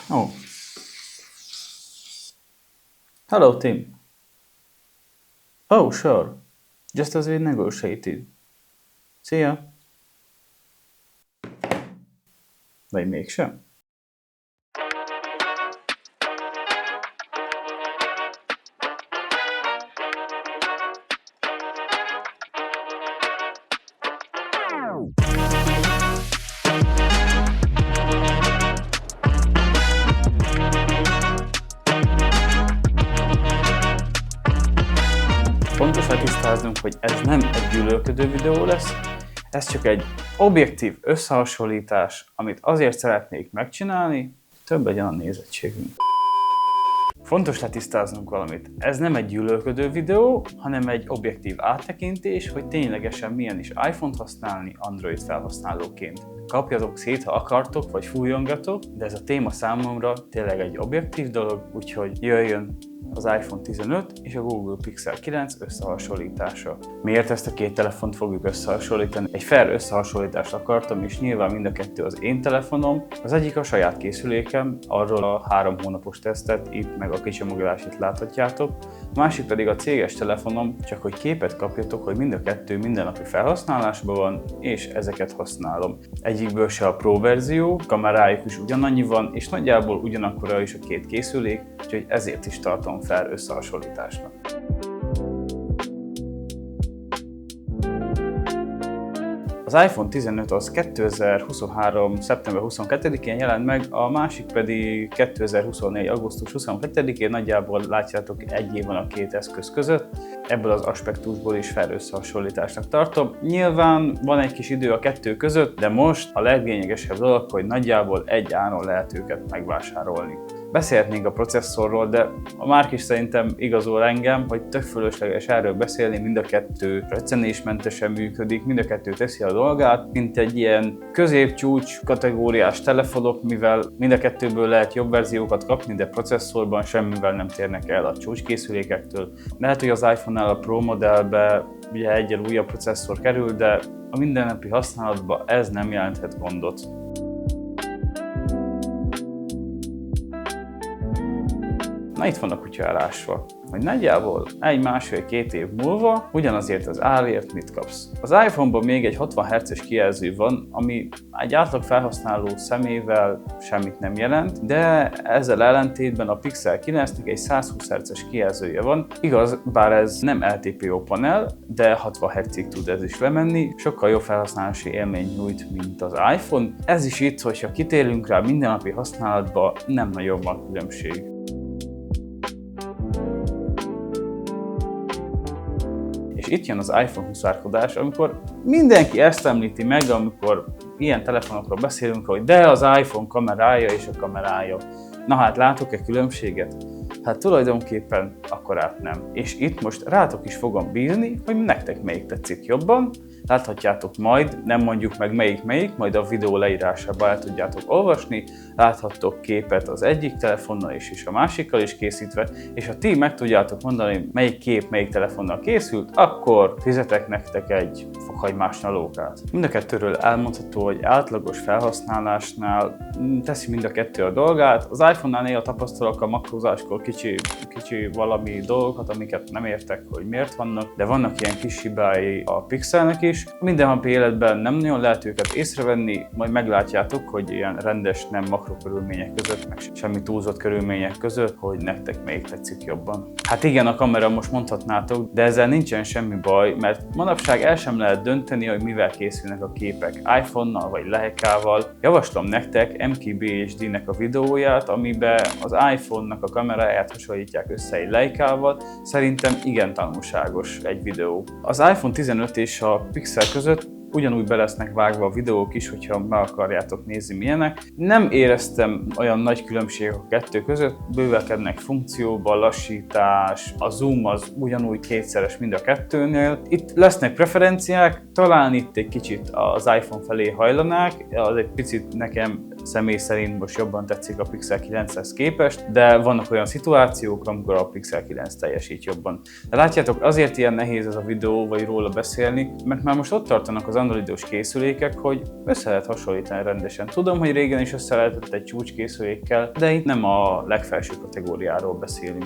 Oh. Hello, Tim. Oh, sure. Just as we negotiated. See ya. Vagy mégsem? Fontos letisztáznunk, hogy ez nem egy gyűlölködő videó lesz, ez csak egy objektív összehasonlítás, amit azért szeretnék megcsinálni, több legyen a nézettségünk. Fontos letisztáznunk valamit. Ez nem egy gyűlölködő videó, hanem egy objektív áttekintés, hogy ténylegesen milyen is iPhone-t használni Android felhasználóként. Kapjatok szét, ha akartok, vagy fújongatok, de ez a téma számomra tényleg egy objektív dolog, úgyhogy jöjjön az iPhone 15 és a Google Pixel 9 összehasonlítása. Miért ezt a két telefont fogjuk összehasonlítani? Egy fair összehasonlítást akartam, és nyilván mind a kettő az én telefonom. Az egyik a saját készülékem, arról a 3 hónapos tesztet itt meg a kicsomagolást láthatjátok. A másik pedig a céges telefonom, csak hogy képet kapjatok, hogy mind a kettő mindennapi felhasználásban van, és ezeket használom. Egyikből se a Pro verzió, kamerájuk is ugyanannyi van, és nagyjából ugyanakkora is a két készülék, úgyhogy ezért is tartom fel összehasonlításnak. Az iPhone 15 az 2023. szeptember 22-én jelent meg, a másik pedig 2024. augusztus 22-én, nagyjából látjátok, egy év van a két eszköz között. Ebből az aspektusból is fair összehasonlításnak tartom. Nyilván van egy kis idő a kettő között, de most a leglényegesebb dolog, hogy nagyjából egy áron lehet őket megvásárolni. Beszélhetnénk a processzorról, de a Márk is szerintem igazol engem, hogy tök fölösleges erről beszélni, mind a kettő recsenésmentesen működik, mind a kettő teszi a dolgát, mint egy ilyen középcsúcs kategóriás telefonok, mivel mind a kettőből lehet jobb verziókat kapni, de processzorban semmivel nem térnek el a csúcskészülékektől. Lehet, hogy az iPhone-nál a Pro modellbe ugye egyen újabb processzor kerül, de a mindennapi használatban ez nem jelenthet gondot. Na itt van a kutya elásva, hogy nagyjából 1-1,5-2 év múlva ugyanazért az árért mit kapsz. Az iPhone-ban még egy 60 Hz-es kijelző van, ami egy átlag felhasználó szemével semmit nem jelent, de ezzel ellentétben a Pixel 9-nek egy 120 Hz-es kijelzője van. Igaz, bár ez nem LTPO panel, de 60 Hz-ig tud ez is lemenni, sokkal jobb felhasználási élmény nyújt, mint az iPhone. Ez is itt, hogyha kitérünk rá mindennapi használatba, nem nagyon van különbség. És itt jön az iPhone huszárkodás, amikor mindenki ezt említi meg, amikor ilyen telefonokról beszélünk, hogy de az iPhone kamerája és a kamerája. Na hát látok-e különbséget? Hát tulajdonképpen akkorát nem. És itt most rátok is fogom bízni, hogy nektek melyik tetszik jobban. Láthatjátok majd, nem mondjuk meg melyik, majd a videó leírásában el tudjátok olvasni. Láthattok képet az egyik telefonnal és a másikkal is készítve, és ha ti meg tudjátok mondani, melyik kép melyik telefonnal készült, akkor fizetek nektek egy fokhagymás nyalókát. Mind a kettőről elmondható, hogy átlagos felhasználásnál teszi mind a kettő a dolgát. Az iPhone-nál néha tapasztalok a makrózáskor kicsi valami dolgokat, amiket nem értek, hogy miért vannak, de vannak ilyen kis hibái a Pixelnek is. Mindennapi életben nem nagyon lehet őket észrevenni, majd meglátjátok, hogy ilyen rendes, nem makró körülmények között, meg semmi túlzott körülmények között, hogy nektek melyik tetszik jobban. Hát igen, a kamera most mondhatnátok, de ezzel nincsen semmi baj, mert manapság el sem lehet dönteni, hogy mivel készülnek a képek, iPhone-nal vagy Leicával. Javaslom nektek MKBHD-nek a videóját, amiben az iPhone-nak a kameráját hasonlítják össze egy Leicával. Szerintem igen tanulságos egy videó. Az iPhone 15 és a Pixel között ugyanúgy be lesznek vágva a videók is, hogyha meg akarjátok nézni milyenek. Nem éreztem olyan nagy különbség a kettő között, bővelkednek funkcióban, lassítás, a zoom az ugyanúgy kétszeres mind a kettőnél. Itt lesznek preferenciák, talán itt egy kicsit az iPhone felé hajlanák, az egy picit nekem személy szerint most jobban tetszik a Pixel 9-hez képest, de vannak olyan szituációk, amikor a Pixel 9 teljesít jobban. De látjátok, azért ilyen nehéz ez a videó, vagy róla beszélni, mert már most ott tartanak az androidos készülékek, hogy össze lehet hasonlítani rendesen. Tudom, hogy régen is össze lehetett egy csúcskészülékkel, de itt nem a legfelső kategóriáról beszélünk.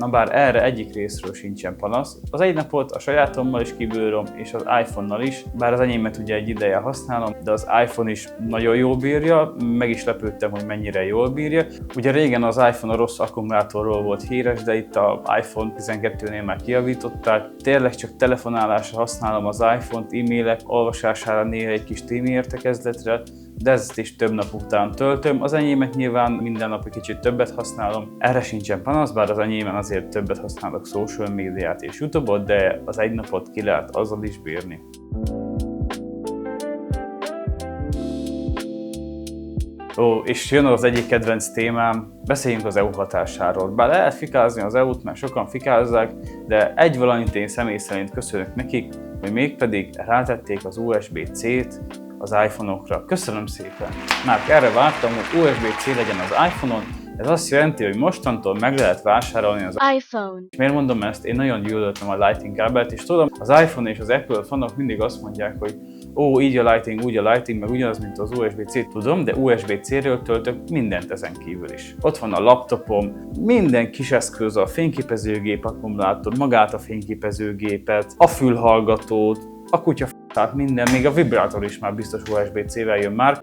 Na bár erre egyik részről sincsen panasz. Az egy napot a sajátommal is kibírom, és az iPhone-nal is, bár az enyémet ugye egy ideje használom, de az iPhone is nagyon jól bírja, meg is lepődtem, hogy mennyire jól bírja. Ugye régen az iPhone a rossz akkumulátorról volt híres, de itt a iPhone 12-nél már kijavították. Tényleg csak telefonálásra használom az iPhone-t, e-mailek olvasására, néha egy kis témi értekezletre, de ezt is több nap után töltöm. Az enyémet nyilván minden nap egy kicsit többet használom. Erre sincsen panasz, bár az enyémen azért többet használok social médiát és YouTube-ot, de az egy napot ki lehet azzal is bírni. Ó, és jön az egyik kedvenc témám, beszéljünk az EU hatásáról. Bár lehet fikázni az EU-t, mert sokan fikázzák, de egy valamit én személy szerint köszönök nekik, hogy mégpedig rátették az USB-C-t az iPhone-okra. Köszönöm szépen! Már erre vártam, hogy USB-C legyen az iPhone-on. Ez azt jelenti, hogy mostantól meg lehet vásárolni az iPhone. És miért mondom ezt? Én nagyon gyűlöltem a Lightning kábelt, és tudom, az iPhone és az Apple fanok mindig azt mondják, hogy ó, így a Lightning, úgy a Lightning, meg ugyanaz, mint az USB-C. Tudom, de USB-C-ről töltök mindent ezen kívül is. Ott van a laptopom, minden kis eszköz, a fényképezőgép akkumulátor, magát a fényképezőgépet, a fülhallgatót, a kutya tehát minden, még a vibrátor is már biztos USB-C-vel jön már.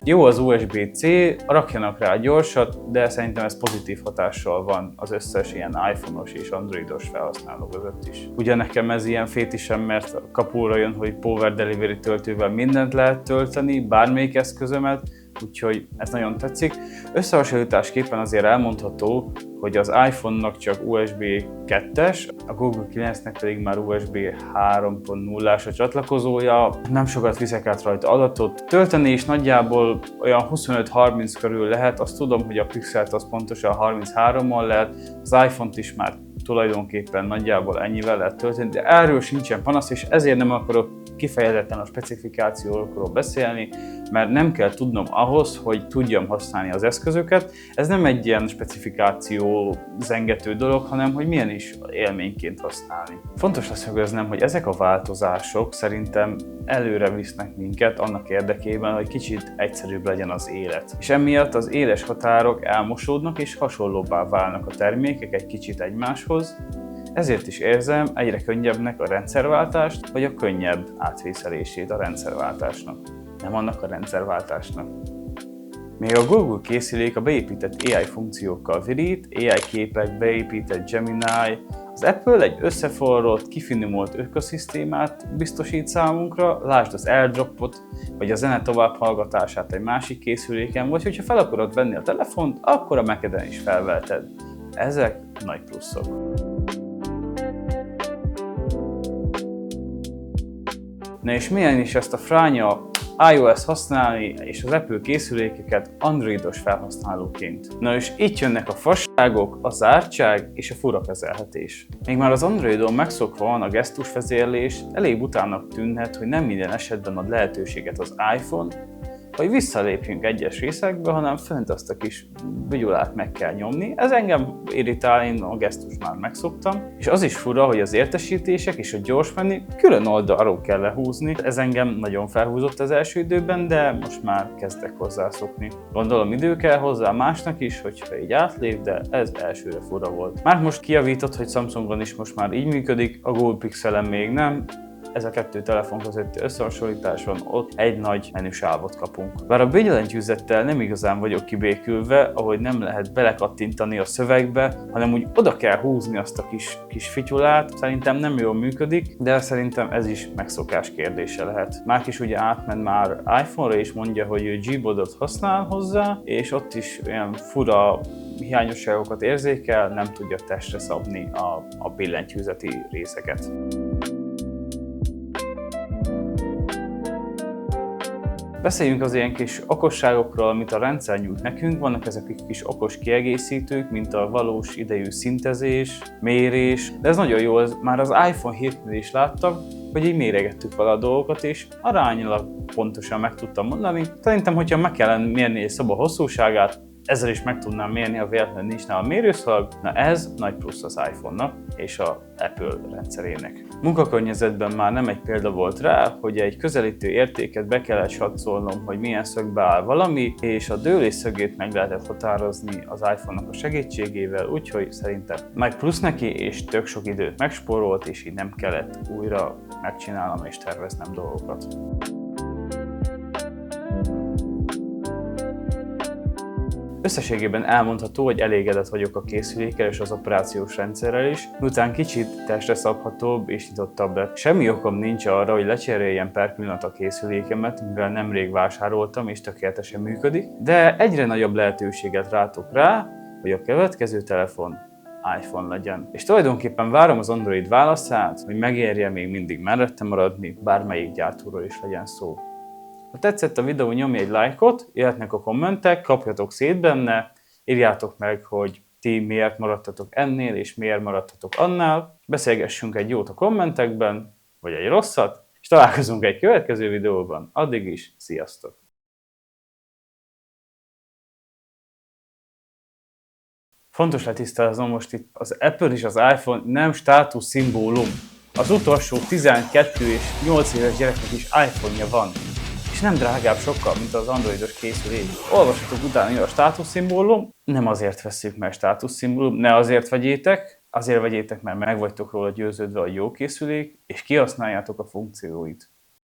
Jó az USB-C, rakjanak rá gyorsat, de szerintem ez pozitív hatással van az összes ilyen iPhone-os és androidos felhasználó között is. Ugye nekem ez ilyen fétisem, mert kapura jön, hogy Power Delivery töltővel mindent lehet tölteni, bármelyik eszközömet, úgyhogy ez nagyon tetszik. Összehasonlításképpen azért elmondható, hogy az iPhone-nak csak USB 2-es, a Google 9-nek pedig már USB 3.0-as a csatlakozója. Nem sokat viszek át rajta adatot. Tölteni is nagyjából olyan 25-30 körül lehet, azt tudom, hogy a Pixelt az pontosan 33-mal lehet, az iPhone-t is már tulajdonképpen nagyjából ennyivel lehet tölteni, de erről sincsen panasz, és ezért nem akarok kifejezetten a specifikációkról beszélni, mert nem kell tudnom ahhoz, hogy tudjam használni az eszközöket. Ez nem egy ilyen specifikáció zengető dolog, hanem hogy milyen is élményként használni. Fontos leszögeznem, hogy ezek a változások szerintem előre visznek minket annak érdekében, hogy kicsit egyszerűbb legyen az élet. És emiatt az éles határok elmosódnak és hasonlóbbá válnak a termékek egy kicsit egymáshoz. Ezért is érzem egyre könnyebbnek a rendszerváltást, vagy a könnyebb átvészelését a rendszerváltásnak. Nem annak a rendszerváltásnak. Még a Google készülék a beépített AI funkciókkal virít, AI képek, beépített Gemini, az Apple egy összeforrott, kifinomult ökoszisztémát biztosít számunkra, lásd az AirDrop-ot, vagy a zene továbbhallgatását egy másik készüléken, vagy hogyha fel akarod venni a telefont, akkor a Mac-eden is felveheted. Ezek nagy pluszok. Na és milyen is ezt a fránya iOS használni és az Apple készülékeket androidos felhasználóként. Na és itt jönnek a fasságok, a zártság és a fura kezelhetés. Még már az Androidon megszokva van a gesztusvezérlés, elég butának tűnhet, hogy nem minden esetben ad lehetőséget az iPhone, hogy visszalépjünk egyes részekbe, hanem fönt azt a kis vigyulát meg kell nyomni. Ez engem irritál, én a gesztust már megszoktam. És az is fura, hogy az értesítések és a gyors menü külön oldalról kell lehúzni. Ez engem nagyon felhúzott az első időben, de most már kezdek hozzászokni. Gondolom idő kell hozzá másnak is, hogyha így átlép, de ez elsőre fura volt. Már most kijavított, hogy Samsungon is most már így működik, a Google Pixelen még nem. Ez a kettő telefon közötti összehasonlításon ott egy nagy menüsávot kapunk. Bár a billentyűzettel nem igazán vagyok kibékülve, ahogy nem lehet belekattintani a szövegbe, hanem úgy oda kell húzni azt a kis fityulát, szerintem nem jól működik, de szerintem ez is megszokás kérdése lehet. Márk is ugye átment már iPhone-ra és mondja, hogy ő Gboardot használ hozzá, és ott is olyan fura hiányosságokat érzékel, nem tudja testre szabni a billentyűzeti részeket. Beszéljünk az ilyen kis okosságokról, amit a rendszer nyújt nekünk. Vannak ezek a kis okos kiegészítők, mint a valós idejű szintezés, mérés, de ez nagyon jó, már az iPhone 7-nél is láttam, hogy így méregettük vele a dolgokat, és arányilag pontosan meg tudtam mondani. Szerintem, hogyha meg kellene mérni egy szoba hosszúságát, ezzel is meg tudnám mérni, ha véletlenül nincs nála mérőszalag. Na ez nagy plusz az iPhone-nak és a Apple rendszerének. Munkakörnyezetben már nem egy példa volt rá, hogy egy közelítő értéket be kellett satszolnom, hogy milyen szögbe áll valami, és a dőlés szögét meg lehetett határozni az iPhone-nak a segítségével, úgyhogy szerintem nagy plusz neki, és tök sok időt megspórolt, és így nem kellett újra megcsinálnom és terveznem dolgokat. Összességében elmondható, hogy elégedett vagyok a készülékkel és az operációs rendszerrel is, miután kicsit testre szabhatóbb és nyitottabb lett. Semmi okom nincs arra, hogy lecseréljem per pillanat a készülékemet, mivel nemrég vásároltam és tökéletesen működik, de egyre nagyobb lehetőséget látok rá, hogy a következő telefon iPhone legyen. És tulajdonképpen várom az Android válaszát, hogy megérje még mindig mellette maradni, bármelyik gyártóról is legyen szó. Ha tetszett a videó, nyomj egy lájkot, jöhetnek a kommentek, kapjatok szét benne, írjátok meg, hogy ti miért maradtatok ennél, és miért maradtatok annál. Beszélgessünk egy jót a kommentekben, vagy egy rosszat, és találkozunk egy következő videóban. Addig is, sziasztok! Fontos letisztáznom most itt, az Apple és az iPhone nem státuszszimbólum. Az utolsó 12 és 8 éves gyereknek is iPhone-ja van. És nem drágább sokkal, mint az androidos készülék. Olvassatok utána, hogy a státuszszimbólum, nem azért vesszük meg státuszszimbólum, ne azért vegyétek, mert meg vagytok róla győződve, a jó készülék, és kihasználjátok a funkcióit.